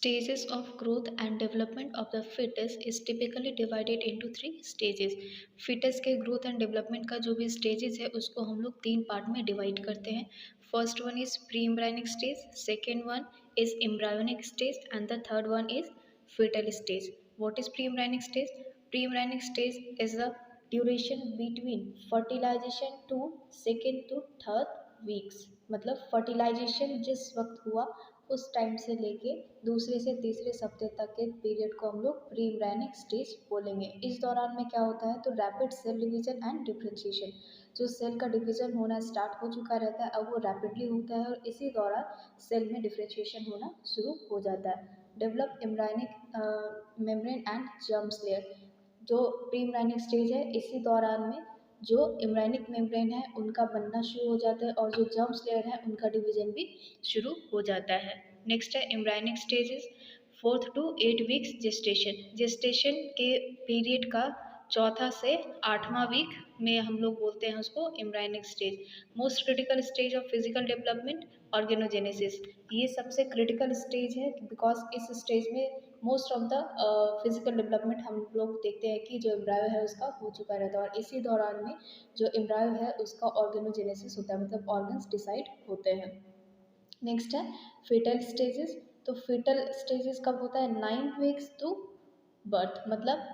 stages of growth and development of the fetus is typically divided into three stages. fetus के growth and development का जो भी stages है उसको हम लोग तीन part में divide करते हैं. First one is pre-embryonic stage, second one is embryonic stage and the third one is fetal stage. What is pre-embryonic stage? Pre-embryonic stage is the duration between fertilization to second to third weeks. मतलब fertilization जिस वक्त हुआ उस time से लेके दूसरे से तीसरे सप्ताह तक के पीरियड को हम लोग प्री एम्ब्रायनिक स्टेज बोलेंगे. इस दौरान में क्या होता है तो rapid cell division and differentiation, जो सेल का डिवीजन होना स्टार्ट हो चुका रहता है अब वो रैपिडली होता है और इसी दौरान सेल में डिफ्रेंशिएशन होना शुरू हो जाता है. Develop embryonic membrane and germs layer, जो प्री एम्ब्रायनिक स्टेज है इसी दौरान में जो एम्ब्रायनिक मेम्ब्रेन है उनका बनना शुरू हो जाता है और जो जर्म्स लेयर है उनका डिवीजन भी शुरू हो जाता है. नेक्स्ट है embryonic stages. 4 to 8 weeks gestation. Gestation के पीरियड का चौथा से 8वां वीक में हम लोग बोलते हैं उसको embryonic stage. Most critical stage of physical development organogenesis. ये सबसे क्रिटिकल स्टेज है बिकॉज इस स्टेज में most of the physical development हम लोग देखते हैं कि जो एम्ब्रायो है उसका हो चुका रहता है और इसी दौरान में जो एम्ब्रायो है उसका ऑर्गेनोजेनेसिस होता है, मतलब ऑर्गन्स डिसाइड होते हैं. नेक्स्ट है फीटल स्टेजेस. तो फीटल स्टेजेस कब होता है? 9 वीक्स टू बर्थ, मतलब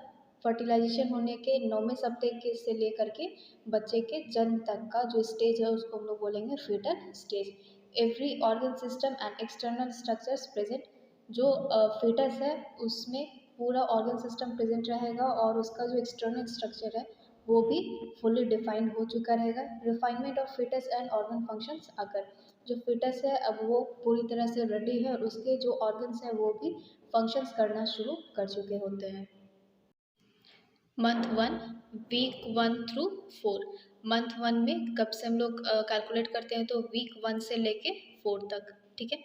फर्टिलाइजेशन होने के 9वें सप्ताह के से लेकर के बच्चे के जन्म तक का जो स्टेज है उसको हम लोग बोलेंगे fetal stage. Every organ system and external structures present. जो फीटस है उसमें पूरा ऑर्गन सिस्टम प्रेजेंट रहेगा और उसका जो एक्सटर्नल स्ट्रक्चर है वो भी फुली डिफाइंड हो चुका रहेगा. Refinement of fetus and organ functions अगर, जो फीटस है अब वो पूरी तरह से रेडी है और उसके जो ऑर्गन्स हैं वो भी फंक्शंस करना शुरू कर चुके होते हैं. Month 1 week 1 through 4. मंथ 1 में कब से हम लोग कैलकुलेट करते हैं तो वीक 1 से लेके 4 तक. ठीक है.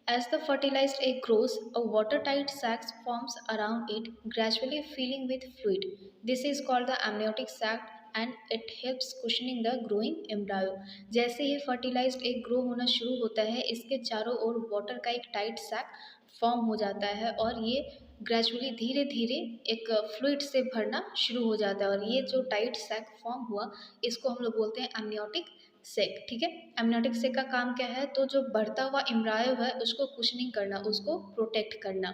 As the fertilized egg grows, a watertight sac forms around it, gradually filling with fluid. This is called the amniotic sac and it helps cushioning the growing embryo. जैसे ही fertilized egg grow होना शुरू होता है इसके चारों ओर water का एक tight sac form हो जाता है और ये ग्रेजुअली धीरे धीरे एक फ्लूइड से भरना शुरू हो जाता है और ये जो टाइट सैक फॉर्म हुआ इसको हम लोग बोलते हैं एमनियोटिक सेक. ठीक है. एमनियोटिक सेक का काम क्या है तो जो बढ़ता हुआ एम्ब्रायो है उसको कुशनिंग करना, उसको प्रोटेक्ट करना.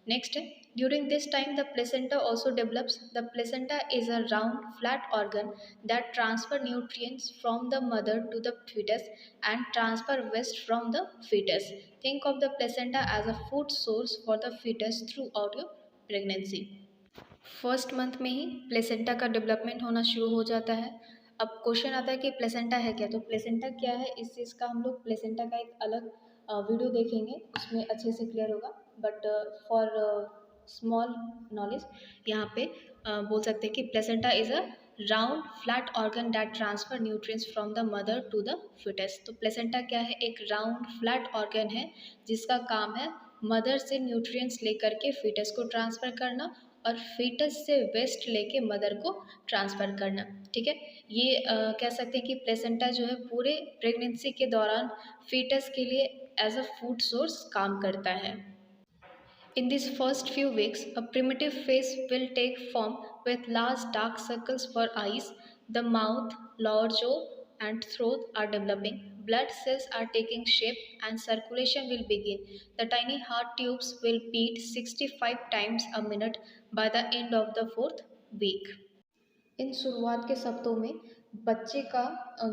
नेक्स्ट है during this time the placenta also develops. The placenta is a round flat organ that transfer nutrients from the mother to the fetus and transfer waste from the fetus. Think of the placenta as a food source for the fetus throughout your pregnancy. First month में ही placenta का development होना शुरू हो जाता है. अब question आता है कि प्लेसेंटा है क्या, तो प्लेसेंटा क्या है इस चीज़ का हम लोग प्लेसेंटा का एक अलग वीडियो देखेंगे उसमें अच्छे से क्लियर होगा. बट फॉर स्मॉल नॉलेज यहाँ पे बोल सकते हैं कि placenta is a round flat organ that transfer nutrients from the mother to the fetus. तो प्लेसेंटा क्या है? एक राउंड फ्लैट ऑर्गन है जिसका काम है मदर से न्यूट्रिएंट्स लेकर के fetus को ट्रांसफ़र करना और fetus से वेस्ट लेके मदर को ट्रांसफ़र करना. ठीक है. ये कह सकते हैं कि प्लेसेंटा जो है पूरे प्रेगनेंसी के दौरान fetus के लिए एज अ फूड सोर्स काम करता है. In these first few weeks, a primitive face will take form with large dark circles for eyes. The mouth, lower jaw, and throat are developing. Blood cells are taking shape and circulation will begin. The tiny heart tubes will beat 65 times a minute by the end of the 4th week. इन शुरुआत के सप्ताहों में बच्चे का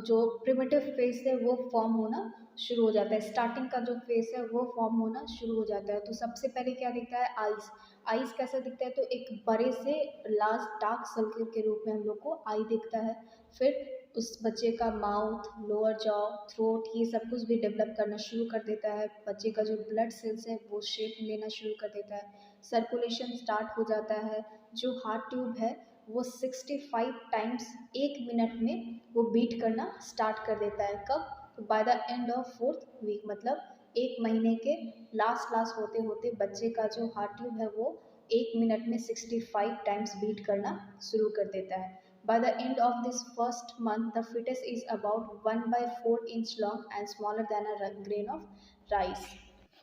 जो primitive face है वो form होना शुरू हो जाता है. स्टार्टिंग का जो फेस है वो फॉर्म होना शुरू हो जाता है. तो सबसे पहले क्या दिखता है? आइज़. आइज़ कैसा दिखता है तो एक बड़े से लार्ज डार्क सर्कल के रूप में हम लोग को आई दिखता है. फिर उस बच्चे का माउथ, लोअर जॉ, थ्रोट ये सब कुछ भी डेवलप करना शुरू कर देता है. बच्चे का जो ब्लड सेल्स है वो शेप लेना शुरू कर देता है. सर्कुलेशन स्टार्ट हो जाता है. जो हार्ट ट्यूब है वो 65 टाइम्स एक मिनट में वो बीट करना स्टार्ट कर देता है. कब? तो by the end of 4th week, मतलब एक महीने के लास्ट होते होते बच्चे का जो हार्ट ट्यूब है वो एक मिनट में 65 टाइम्स बीट करना शुरू कर देता है. By the end of this first month, the fetus is about 1/4 inch long and smaller than a grain of rice.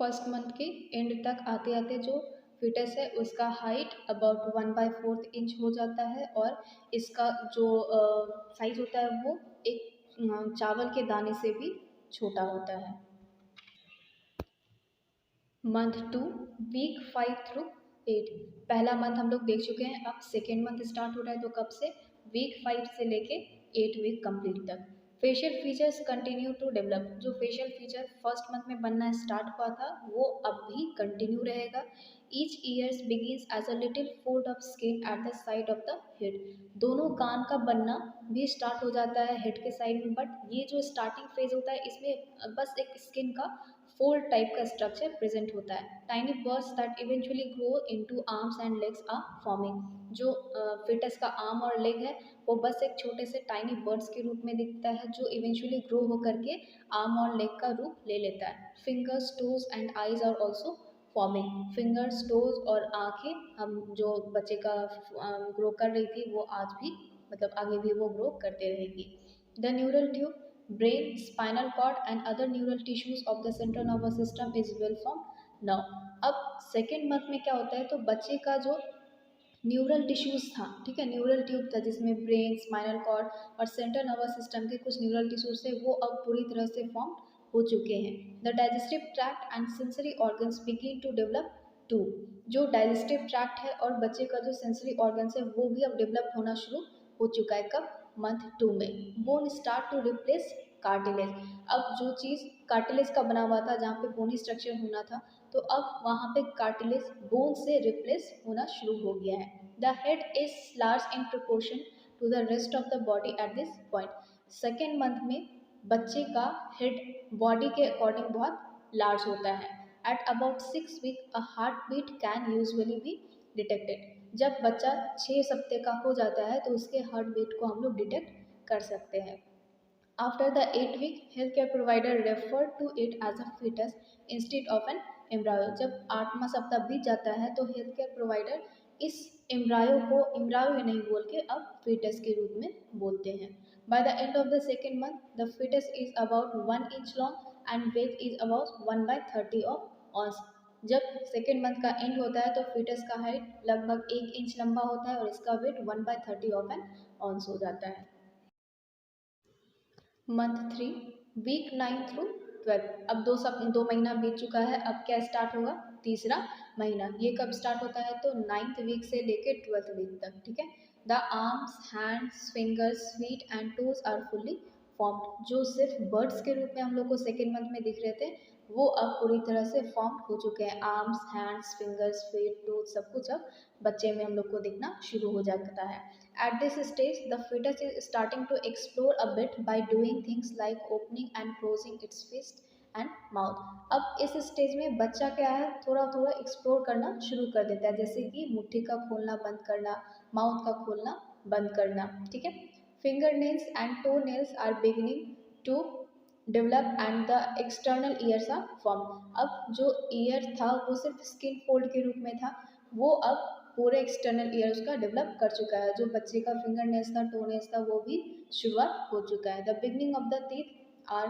First month के एंड तक आते आते जो फिटस है उसका हाइट अबाउट 1/4 इंच हो जाता है और इसका जो साइज होता है वो एक चावल के दाने से भी छोटा होता है। Month 2 week 5 through 8। पहला मंथ हम लोग देख चुके हैं, अब सेकेंड मंथ स्टार्ट हो रहा है तो कब से, वीक 5 से लेके 8 वीक कंप्लीट तक। Facial features continue to develop. जो फेशियल फीचर फर्स्ट मंथ में बनना स्टार्ट हुआ था वो अब भी कंटिन्यू रहेगा। Each ears begins as a little fold of skin at the side of the head. दोनों कान का बनना भी स्टार्ट हो जाता है हेड के साइड में, बट ये जो स्टार्टिंग फेज होता है इसमें बस एक स्किन का फोल्ड टाइप का स्ट्रक्चर प्रेजेंट होता है। Tiny buds that eventually grow into arms and legs are forming. जो फिटस का आर्म और लेग है वो बस एक छोटे से टाइनी बर्ड्स के रूप में दिखता है जो इवेंचुअली ग्रो होकर के आर्म और लेग का रूप ले लेता है। Fingers, toes and eyes are also forming. Fingers, toes और आँखें हम जो बच्चे का ग्रो कर रही थी वो आज भी मतलब आगे भी वो ग्रो करते रहेगी। The neural tube, brain, spinal cord and other neural tissues of the central nervous system is well formed now। अब सेकेंड मंथ में क्या होता है तो बच्चे का जो न्यूरल टिश्यूज था, ठीक है, न्यूरल ट्यूब था जिसमें ब्रेन, स्पाइनल कॉर्ड और सेंट्रल नर्वस सिस्टम के कुछ न्यूरल टिश्यूज थे वो अब पूरी तरह से फॉर्म हो चुके हैं। The digestive tract and sensory organs begin to develop too. जो डाइजेस्टिव ट्रैक्ट है और बच्चे का जो सेंसरी ऑर्गन्स है वो भी अब डेवलप होना शुरू हो चुका है। कब, मंथ 2 में। Bone start to replace cartilage. अब जो चीज़ कार्टिलेज का बना हुआ था जहाँ पे बोनी स्ट्रक्चर होना था तो अब वहाँ पे कार्टिलेज बोन से रिप्लेस होना शुरू हो गया है। The head is large in proportion to the rest of the body at this point. Second month में बच्चे का हेड बॉडी के अकॉर्डिंग बहुत लार्ज होता है। At about 6 week a heart beat can usually be detected. जब बच्चा 6 हफ्ते का हो जाता है तो उसके हार्ट बीट को हम लोग डिटेक्ट कर सकते हैं। After the 8 week, healthcare provider referred to it as a fetus instead of an embryo। जब 8वां सप्ताह बीत जाता है तो हेल्थ केयर प्रोवाइडर इस एम्ब्रायो को एम्ब्रायो नहीं बोल के अब fetus के रूप में बोलते हैं। By the end of the second month, the fetus is about 1 inch long and weight is about 1/30 of ounce। जब सेकेंड मंथ का एंड होता है तो fetus का हाइट लगभग 1 इंच लंबा होता है और इसका वेट 1/30 ऑफ एन ऑन्स हो जाता है। Month 3 week 9 through 12। अब 2 महीना बीत चुका है, अब क्या स्टार्ट होगा, तीसरा महीना। ये कब स्टार्ट होता है तो 9th वीक से लेके 12th वीक तक, ठीक है। The arms, hands, fingers, feet and toes are fully formed. जो सिर्फ बर्ड्स के रूप में हम लोग को सेकेंड मंथ में दिख रहे थे वो अब पूरी तरह से फॉर्म हो चुके हैं। Arms, hands, fingers, feet, toes सब कुछ अब बच्चे में हम लोग को दिखना शुरू हो जाता है। At this stage, the fetus is starting to explore a bit by doing things like opening and closing its fist and mouth। अब इस स्टेज में बच्चा क्या है, थोड़ा थोड़ा एक्सप्लोर करना शुरू कर देता है, जैसे कि मुट्ठी का खोलना बंद करना, माउथ का खोलना बंद करना, ठीक है। Finger nails and toe nails are beginning to develop and the external ears are form. अब जो ईयर था वो सिर्फ स्किन फोल्ड के रूप में था, वो अब पूरे एक्सटर्नल ईयर उसका डेवलप कर चुका है। जो बच्चे का फिंगर नेल्स था, टो नेल्स था, वो भी शुरुआत हो चुका है। The beginning of the teeth are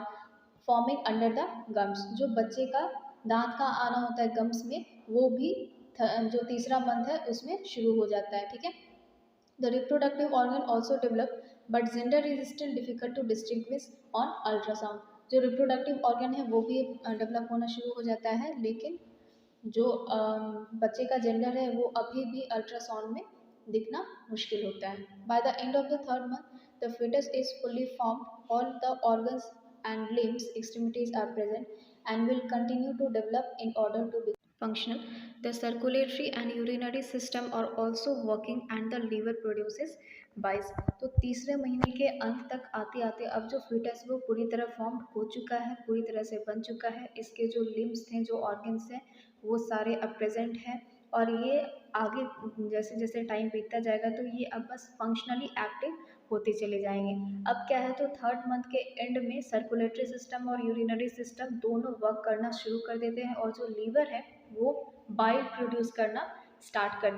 forming under the gums. जो बच्चे का दांत का आना होता है गम्स में वो भी जो तीसरा मंथ है उसमें शुरू हो जाता है, ठीक है। The reproductive organ also develop but gender is still difficult to distinguish on ultrasound. जो रिप्रोडक्टिव ऑर्गन है वो भी डेवलप होना शुरू हो जाता है, लेकिन जो बच्चे का जेंडर है वो अभी भी अल्ट्रासाउंड में दिखना मुश्किल होता है। By the end of the third month the fetus is fully formed, all the organs and limbs, extremities are present and will continue to develop in order to be functional। The circulatory and urinary system are also working and the liver produces bile। तो तीसरे महीने के अंत तक आते आते अब जो fetus है वो पूरी तरह फॉर्म हो चुका है, पूरी तरह से बन चुका है। इसके जो लिम्स थे, जो ऑर्गन्स हैं वो सारे अब प्रेजेंट हैं और ये आगे जैसे जैसे टाइम बीतता जाएगा तो ये अब बस फंक्शनली एक्टिव होते चले जाएंगे। अब क्या है तो थर्ड मंथ के एंड में सर्कुलेटरी सिस्टम और यूरिनरी सिस्टम दोनों वर्क करना शुरू कर देते हैं और जो लीवर है वो बाइल प्रोड्यूस करना स्टार्ट कर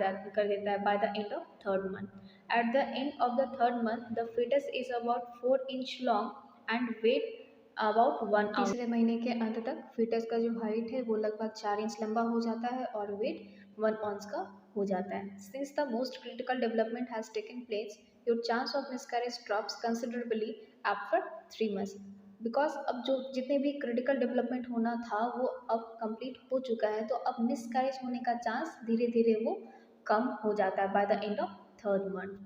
देता है by the end of third month. At the end of the third month the fetus is about 4 inch long and weight about 1 आवर। तीसरे महीने के अंत तक फीटस का जो हाइट है वो लगभग 4 इंच लंबा हो जाता है और वेट 1 औंस का हो जाता है। Since the most critical development has taken place, your chance of miscarriage drops considerably after 3 months. Because अब जो जितने भी क्रिटिकल डेवलपमेंट होना था वो अब कंप्लीट हो चुका है, तो अब मिसकैरेज होने का चांस धीरे धीरे वो कम हो जाता है by the end of 3rd month.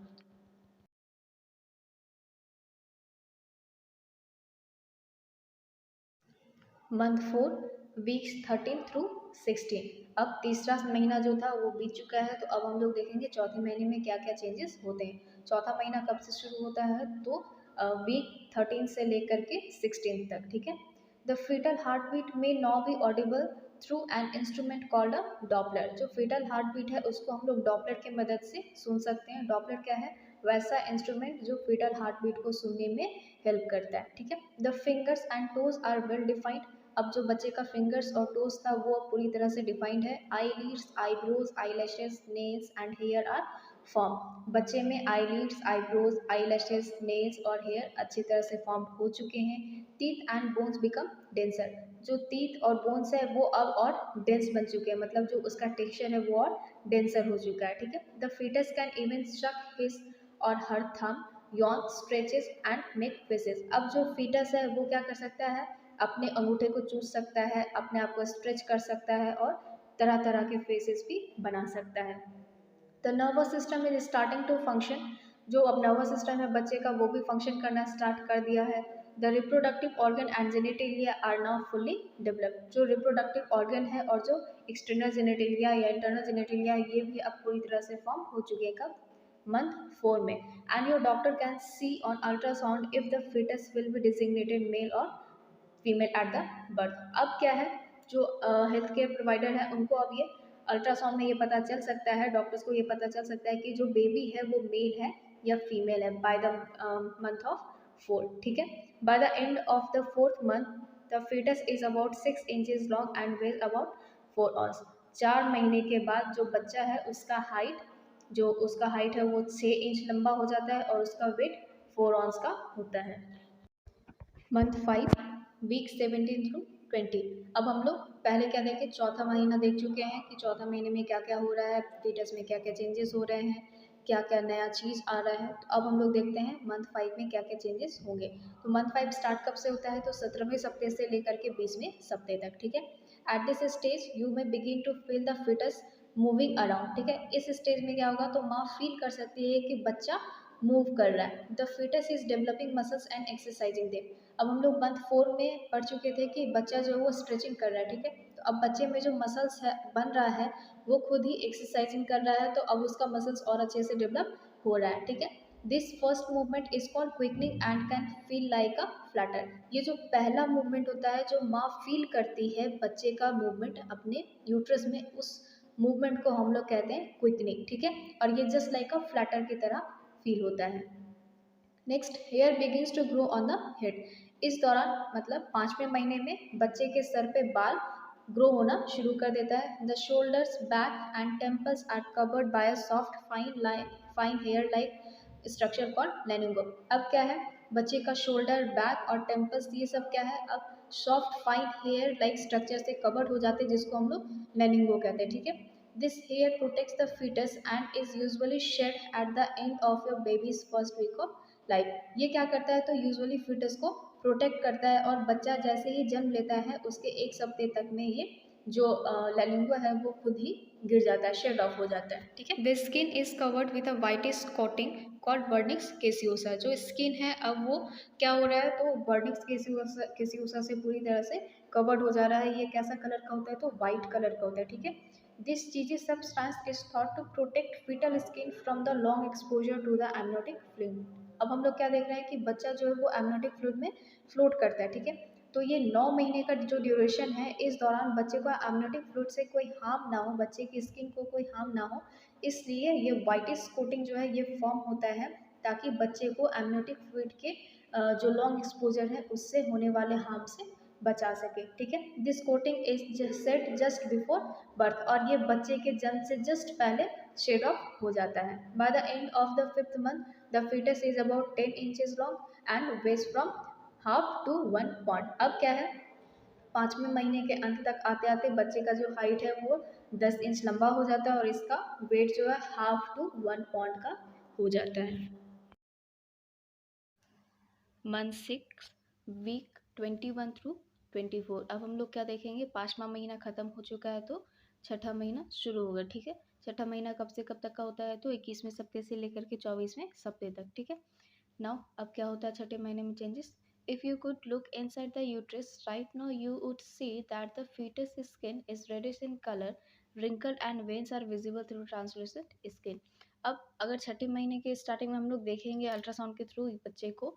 Month 4, weeks 13 through 16। अब तीसरा महीना जो था वो बीत चुका है, तो अब हम लोग देखेंगे चौथे महीने में क्या क्या चेंजेस होते हैं। चौथा महीना कब से शुरू होता है, तो वीक 13 से लेकर के 16 तक, ठीक है। द फीटल हार्ट बीट में now be audible through an instrument called a Doppler. जो फीटल हार्ट बीट है उसको हम लोग डॉपलर की मदद से सुन सकते हैं। डॉपलर क्या है, वैसा इंस्ट्रूमेंट जो फीटल हार्ट बीट को सुनने में हेल्प करता है, ठीक है। The fingers and toes are well defined. अब जो बच्चे का फिंगर्स और टोज था वो पूरी तरह से डिफाइंड है। Eyelids, eyebrows, eyelashes, nails and hair are form. बच्चे में आईलिड्स, आईब्रोज, आईलैशेस, नेल्स और हेयर अच्छी तरह से फॉर्म हो चुके हैं। Teeth and bones become denser. जो टीथ और बोन्स है वो अब और डेंस बन चुके हैं, मतलब जो उसका टेक्सचर है वो और डेंसर हो चुका है, ठीक है। The foetus can even suck his or her thumb, yawn, stretches and make faces. अब जो फीटस है वो क्या कर सकता है, अपने अंगूठे को चूस सकता है, अपने आप को स्ट्रेच कर सकता है और तरह तरह के फेसेस भी बना सकता है। The nervous system is starting to function. जो अब नर्वस सिस्टम है बच्चे का वो भी फंक्शन करना स्टार्ट कर दिया है। The reproductive organ and genitalia are now fully developed. जो रिप्रोडक्टिव ऑर्गन है और जो एक्सटर्नल जेनेटेलिया या इंटरनल जेनेटेलिया ये भी अब पूरी तरह से फॉर्म हो चुके हैं। कब, मंथ 4 में। And your doctor can see on ultrasound if the fetus will be designated male और फीमेल एट द बर्थ। अब क्या है, जो हेल्थ केयर प्रोवाइडर है उनको अब ये अल्ट्रासाउंड में ये पता चल सकता है, डॉक्टर्स को ये पता चल सकता है कि जो बेबी है वो मेल है या फीमेल है बाय द मंथ ऑफ 4, ठीक है। By the end of the 4th month the fetus is about 6 inches long and ways about 4 hours. 4 महीने के बाद जो बच्चा है उसका हाइट है वो 6 इंच लंबा हो जाता है और उसका वेट 4 आवर्स का होता है। Month 5, week 17 through 20। अब हम लोग पहले क्या देखें, चौथा महीना देख चुके हैं कि चौथा महीने में क्या क्या हो रहा है, फीटस में क्या क्या चेंजेस हो रहे हैं, क्या क्या नया चीज़ आ रहा है। तो अब हम लोग देखते हैं मंथ 5 में क्या क्या चेंजेस होंगे। तो मंथ 5 स्टार्ट कब से होता है, तो 17वें सप्ताह से लेकर के 20वें सप्ताह तक, ठीक है। At this stage you may begin to feel the fetus moving around, ठीक है। इस स्टेज में क्या होगा, तो माँ फील कर सकती है कि बच्चा मूव कर रहा है। The fetus is developing muscles and exercising them. अब हम लोग मंथ 4 में पढ़ चुके थे कि बच्चा जो है वो स्ट्रेचिंग कर रहा है, ठीक है। तो अब बच्चे में जो मसल्स है बन रहा है वो खुद ही एक्सरसाइजिंग कर रहा है, तो अब उसका मसल्स और अच्छे से डेवलप हो रहा है, ठीक है। This first movement is called quickening and can feel like a Flutter. ये जो पहला मूवमेंट होता है जो माँ फील करती है बच्चे का मूवमेंट अपने यूट्रस में, उस मूवमेंट को हम लोग कहते हैं क्विकनिंग, ठीक है। और ये जस्ट लाइक अ फ्लटर की तरह फील होता है। Next, hair begins to grow on the head. इस दौरान मतलब 5वें महीने में बच्चे के सर पे बाल ग्रो होना शुरू कर देता है। The shoulders, back and temples are covered by a soft fine hair like structure called lanugo. अब क्या है, बच्चे का शोल्डर, बैक और टेम्पल्स ये सब क्या है, अब soft fine hair like structure से कवर्ड हो जाते हैं, जिसको हम लोग लेनिंगो कहते हैं, ठीक है। This hair protects the fetus and is usually shed at the end of your baby's first week of life. ये क्या करता है, तो यूजुअली fetus को प्रोटेक्ट करता है और बच्चा जैसे ही जन्म लेता है उसके 1 सप्ताह तक में ये जो लेलिंगो है वो खुद ही गिर जाता है, शेड ऑफ हो जाता है, ठीक है। The skin is covered with a whitish coating called vernix caseosa. जो स्किन है अब वो क्या हो रहा है, तो वर्निक्स केसियोसा से पूरी तरह से कवर्ड हो जा रहा है। ये कैसा कलर का होता है, तो वाइट कलर का होता है, ठीक है। This cheesy substance is thought to protect fetal skin from the long exposure to the amniotic fluid। अब हम लोग क्या देख रहे हैं कि बच्चा जो है वो एमनोटिक फ्लूइड में फ्लोट करता है, ठीक है। तो ये 9 महीने का जो ड्यूरेशन है, इस दौरान बच्चे को एमनोटिक फ्लूइड से कोई हार्म ना हो, बच्चे की स्किन को कोई हार्म ना हो, इसलिए ये वाइटिश कोटिंग जो है ये फॉर्म होता है, ताकि बच्चे को एमनोटिक फ्लूइड के जो लॉन्ग एक्सपोजर है उससे होने वाले हार्म से बचा सके, ठीक है। This coating is set just before birth, और ये बच्चे के जन्म से जस्ट पहले शेड ऑफ हो जाता है। By the end of the 5th month the fetus is about 10 inches long and weighs from ½ to 1 point. अब क्या है, 5वें महीने के अंत तक आते आते बच्चे का जो हाइट है वो 10 इंच लंबा हो जाता है और इसका वेट जो है ½ to 1 पॉइंट का हो जाता है। Month 6 week 21 through 24। अब हम लोग क्या देखेंगे, 5वां महीना खत्म हो चुका है तो छठा महीना शुरू होगा। ठीक है, छठा महीना कब से कब तक का होता है, तो 21वें सप्ताह से लेकर के 24वें सप्ताह तक। ठीक है, नाउ अब क्या होता है छठे महीने में changes. If you could look inside the uterus right now you would see that the fetus skin is reddish in colour, wrinkled and veins are visible through translucent skin. अब अगर छठे महीने के स्टार्टिंग में हम लोग देखेंगे अल्ट्रासाउंड के थ्रू बच्चे को,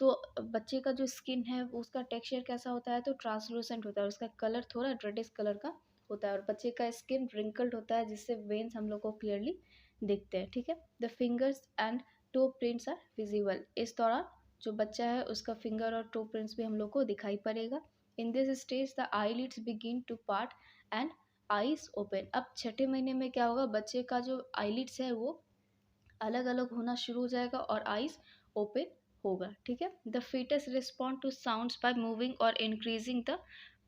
तो बच्चे का जो स्किन है उसका टेक्सचर कैसा होता है, तो ट्रांसलूसेंट होता है, उसका कलर थोड़ा रेडिश कलर का होता है और बच्चे का स्किन रिंकल्ड होता है जिससे वेन्स हम लोग को क्लियरली दिखते हैं। ठीक है, the fingers and toe prints are visible. इस दौरान जो बच्चा है उसका फिंगर और टो प्रिंट्स भी हम लोग को दिखाई पड़ेगा। In this stage the eyelids begin to part and eyes open. अब छठे महीने में क्या होगा, बच्चे का जो आईलिड्स है वो अलग अलग होना शुरू हो जाएगा और आईज ओपन होगा। ठीक है, the fetus respond to sounds by moving or increasing the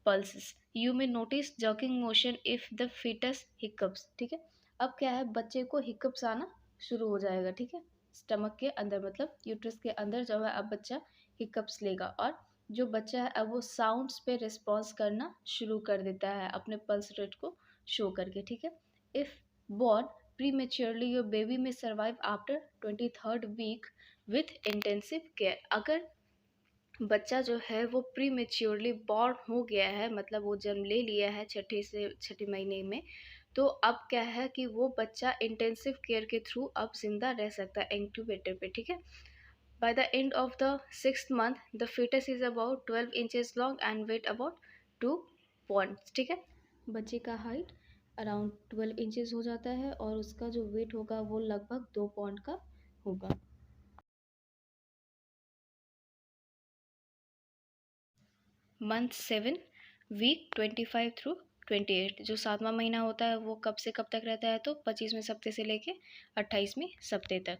pulses. You may notice jerking motion if the fetus hiccups. ठीक है, अब क्या है, बच्चे को हिकअप्स आना शुरू हो जाएगा। ठीक है, स्टमक के अंदर मतलब यूट्रस के अंदर जो है अब बच्चा हिकअप्स लेगा और जो बच्चा है अब वो साउंड्स पे रिस्पॉन्स करना शुरू कर देता है अपने पल्स रेट को शो करके। ठीक है, if born prematurely your baby may survive after 23rd week with intensive care। अगर बच्चा जो है वो प्री मेच्योरली बॉर्न हो गया है, मतलब वो जन्म ले लिया है छठे महीने में, तो अब क्या है कि वो बच्चा इंटेंसिव केयर के थ्रू अब जिंदा रह सकता है इंक्यूबेटर पे। ठीक है, by the end of the 6th month the fetus is about 12 inches long and weight about 2 pounds। ठीक है, बच्चे का हाइट अराउंड 12 इंचेस हो जाता है और उसका जो वेट होगा वो लगभग 2 पाउंड का होगा। Month 7 week 25 through 28। जो 7वां महीना होता है वो कब से कब तक रहता है, तो 25वें सप्ताह से लेके 28वें सप्ताह तक।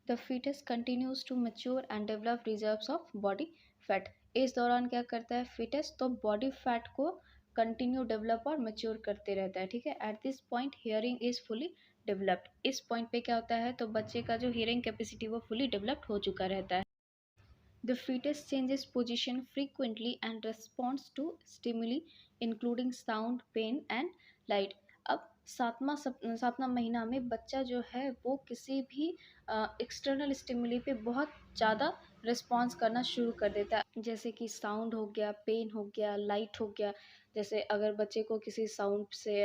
The fetus continues to mature and develop reserves of body fat। इस दौरान क्या करता है fetus, तो बॉडी फैट को कंटिन्यू डेवलप और मेच्योर करते रहता है। ठीक है, at this point hearing is fully developed. इस पॉइंट पे क्या होता है, तो बच्चे का जो हियरिंग कैपेसिटी वो फुली डेवलप्ड हो चुका रहता है। The fetus changes position frequently and responds to stimuli including sound, pain and light। अब सातवां महीना में बच्चा जो है वो किसी भी एक्सटर्नल स्टिमुली पे बहुत ज़्यादा रिस्पॉन्स करना शुरू कर देता है, जैसे कि साउंड हो गया, पेन हो गया, लाइट हो गया। जैसे अगर बच्चे को किसी साउंड से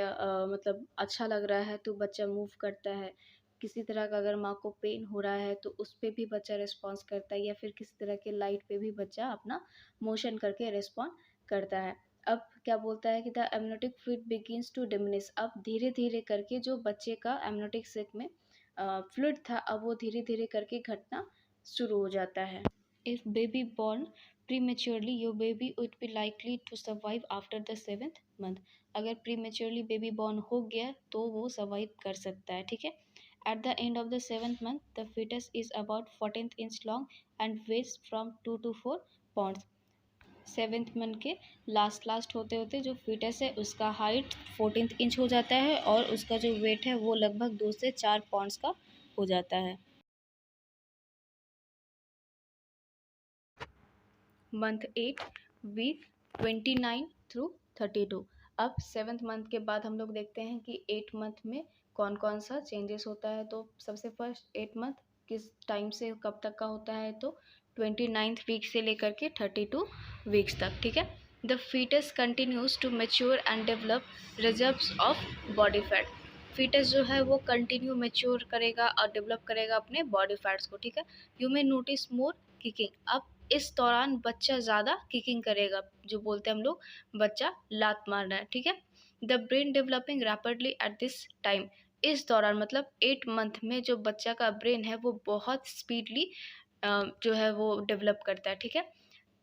मतलब अच्छा लग रहा है तो बच्चा मूव करता है, किसी तरह का अगर माँ को पेन हो रहा है तो उस पे भी बच्चा रिस्पॉन्स करता है, या फिर किसी तरह के लाइट पे भी बच्चा अपना मोशन करके रिस्पॉन्ड करता है। अब क्या बोलता है कि the amniotic fluid begins to diminish. अब धीरे धीरे करके जो बच्चे का एमनोटिक सेक में फ्लूइड था अब वो धीरे धीरे करके घटना शुरू हो जाता है। If baby born prematurely your baby would be likely to survive after the 7th month। अगर प्रीमेच्योरली बेबी बॉर्न हो गया तो वो सर्वाइव कर सकता है। ठीक है, at the end of the 7th month, the fetus is about 14th inch long and weighs from 2 to 4 pounds। 7th month के लास्ट होते होते जो फीटस है उसका हाइट 14th इंच हो जाता है और उसका जो वेट है वो लगभग 2 से 4 पाउंड्स का हो जाता है। Month 8 week 29 through 32। अब 7th मंथ के बाद हम लोग देखते हैं कि 8th मंथ में कौन कौन सा चेंजेस होता है। तो सबसे फर्स्ट 8th मंथ किस टाइम से कब तक का होता है, तो 29th वीक से लेकर के 32 वीक्स तक। ठीक है, the fetus continues to mature and develop reserves of body fat. Fetus जो है वो कंटिन्यू मेच्योर करेगा और डेवलप करेगा अपने बॉडी फैट्स को। ठीक है, you may notice more kicking. अब इस दौरान बच्चा ज़्यादा किकिंग करेगा, जो बोलते हैं हम लोग बच्चा लात मार रहा है। ठीक है, the brain developing rapidly at this time. इस दौरान मतलब 8th मंथ में जो बच्चा का ब्रेन है वो बहुत स्पीडली जो है वो डेवलप करता है। ठीक है,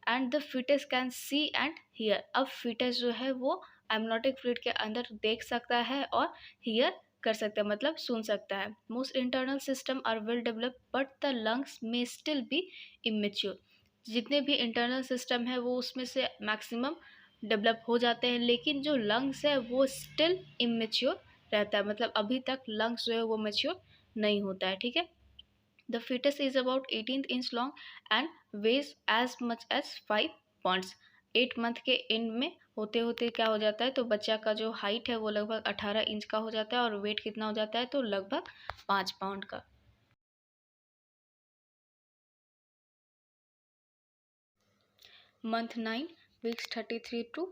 and the foetus can see and hear. अब फीटस जो है वो एमनोटिक फ्लूइड के अंदर देख सकता है और हियर कर सकता है, मतलब सुन सकता है। Most internal system are well developed but the lungs may still be immature. जितने भी इंटरनल सिस्टम है वो उसमें से मैक्सिमम डेवलप हो जाते हैं, लेकिन जो लंग्स है वो स्टिल इमेच्योर रहता है, मतलब अभी तक लंग्स जो है वो मेच्योर नहीं होता है, ठीक है। The fetus is about 18 inch long and weighs as much as 5 pounds. 8 month के एंड में होते होते क्या हो जाता है, तो बच्चा का जो हाइट है वो लगभग 18 इंच का हो जाता है, और वेट कितना हो जाता है, तो लगभग 5 पाउंड का। मंथ 9, वीक्स 33 टू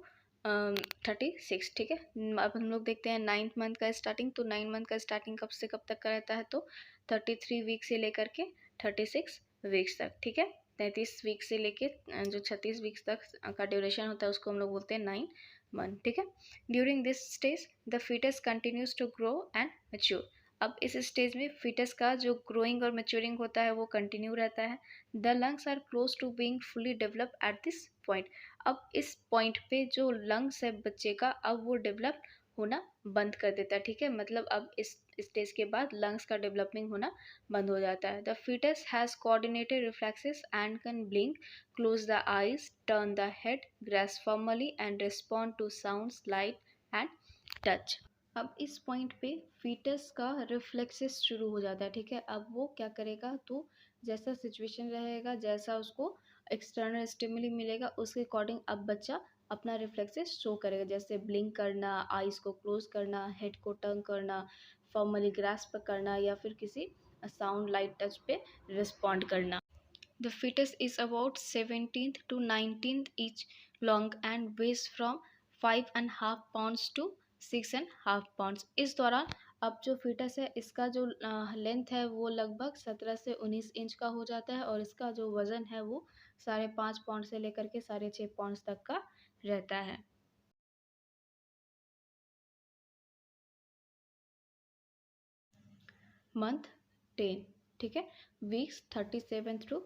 36, ठीक है। अब हम लोग देखते हैं 9th मंथ का स्टार्टिंग। तो 9 मंथ का स्टार्टिंग कब से कब तक का रहता है, तो 33 वीक से लेकर के 36 वीक्स तक, ठीक है। 33 वीक से लेके जो 36 वीक्स तक का ड्यूरेशन होता है उसको हम लोग बोलते हैं 9 मंथ, ठीक है। During this stage the fetus continues to grow and mature. अब इस स्टेज में फीटस का जो ग्रोइंग और मैच्योरिंग होता है वो कंटिन्यू रहता है। The lungs are close to being fully develop at this point. अब इस पॉइंट पे जो लंग्स है बच्चे का, अब वो डेवलप होना बंद कर देता है, ठीक है। मतलब अब इस स्टेज के बाद लंग्स का डेवलपिंग होना बंद हो जाता है। The fetus has coordinated reflexes and can blink, close the eyes, turn the head, grasp formally and respond to sounds, light and touch. अब इस पॉइंट पे फीटस का रिफ्लेक्सेस शुरू हो जाता है, ठीक है। अब वो क्या करेगा, तो जैसा सिचुएशन रहेगा, जैसा उसको एक्सटर्नल स्टिमुली मिलेगा, उसके अकॉर्डिंग अब बच्चा अपना रिफ्लेक्सेस शो करेगा, जैसे ब्लिंक करना, आइज़ को क्लोज करना, हेड को टर्न करना, फॉर्मली ग्रास्प करना, या फिर किसी साउंड, लाइट, टच पे रिस्पॉन्ड करना। The fetus is about 17th to 19th each long and weighs from 5.5 pounds to 6.5 pounds. इस दौरान अब जो फीटस है इसका जो लेंथ है वो लगभग 17 से 19 इंच का हो जाता है, और इसका जो वज़न है वो 5.5 पाउंड से लेकर के 6.5 पाउंड तक का रहता है। मंथ 10, ठीक है। Weeks 37 through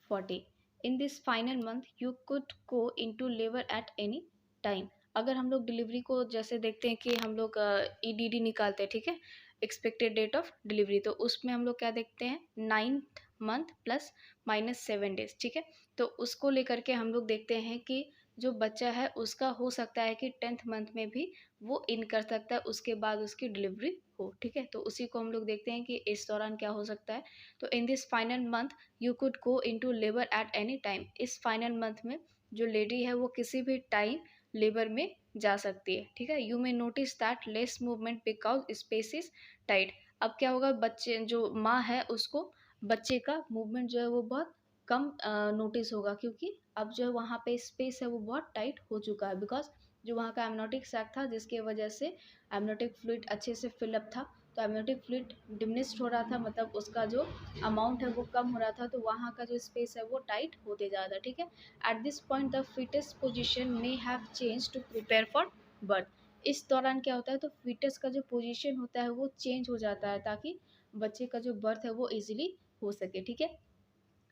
40। In this final month you could go into labour at any time. अगर हम लोग डिलीवरी को जैसे देखते हैं कि हम लोग ईडीडी निकालते हैं, ठीक है, एक्सपेक्टेड डेट ऑफ डिलीवरी, तो उसमें हम लोग क्या देखते हैं, 9th month plus minus 7 days, ठीक है। तो उसको लेकर के हम लोग देखते हैं कि जो बच्चा है उसका हो सकता है कि 10th मंथ में भी वो इन कर सकता है, उसके बाद उसकी डिलीवरी हो, ठीक है। तो उसी को हम लोग देखते हैं कि इस दौरान क्या हो सकता है। तो इन this final month you could go into labour at any time. इस फाइनल मंथ में जो लेडी है वो किसी भी टाइम लेबर में जा सकती है, ठीक है। You may notice that less movement because space is tight. अब क्या होगा, बच्चे जो माँ है उसको बच्चे का मूवमेंट जो है वो बहुत कम नोटिस होगा, क्योंकि अब जो है वहाँ पे स्पेस है वो बहुत टाइट हो चुका है, बिकॉज जो वहाँ का एमनोटिक सैक था जिसके वजह से एमनोटिक फ्लूइड अच्छे से फिलअप था, तो एमनोटिक फ्लूइड डिमिनिश्ड हो रहा था, मतलब उसका जो अमाउंट है वो कम हो रहा था, तो वहाँ का जो स्पेस है वो टाइट होते जा रहा था, ठीक है। At this point the fetus position may have change to prepare for birth. इस दौरान क्या होता है, तो फिटस का जो पोजीशन होता है वो चेंज हो जाता है, ताकि बच्चे का जो बर्थ है वो इजीली हो सके, ठीक है।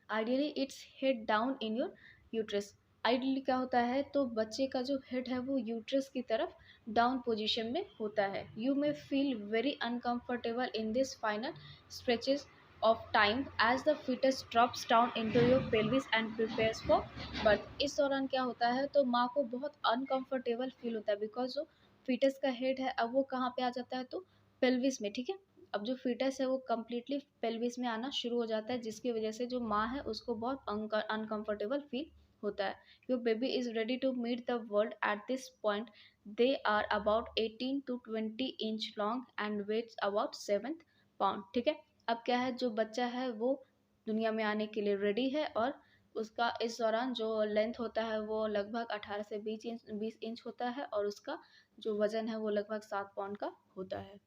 Ideally its head down in your uterus. Ideally क्या होता है, तो बच्चे का जो हेड है वो यूट्रस की तरफ डाउन पोजीशन में होता है। You may feel very uncomfortable in this final stretches of time as the fetus drops down into your pelvis and prepares for birth. इस दौरान क्या होता है, तो माँ को बहुत अनकंफर्टेबल फील होता है, बिकॉज जो फिटस का हेड है अब वो कहाँ पे आ जाता है, तो पेल्विस में, ठीक है। अब जो फीटस है वो कम्प्लीटली पेल्विस में आना शुरू हो जाता है, जिसकी वजह से जो माँ है उसको बहुत अनकंफर्टेबल फील होता है। Your baby is ready to meet the world at this point. They are about 18 to 20 inch long and weights about 7 pound, ठीक है। अब क्या है, जो बच्चा है वो दुनिया में आने के लिए रेडी है, और उसका इस दौरान जो लेंथ होता है वो लगभग 18 से 20 इंच होता है, और उसका जो वजन है वो लगभग 7 पाउंड का होता है।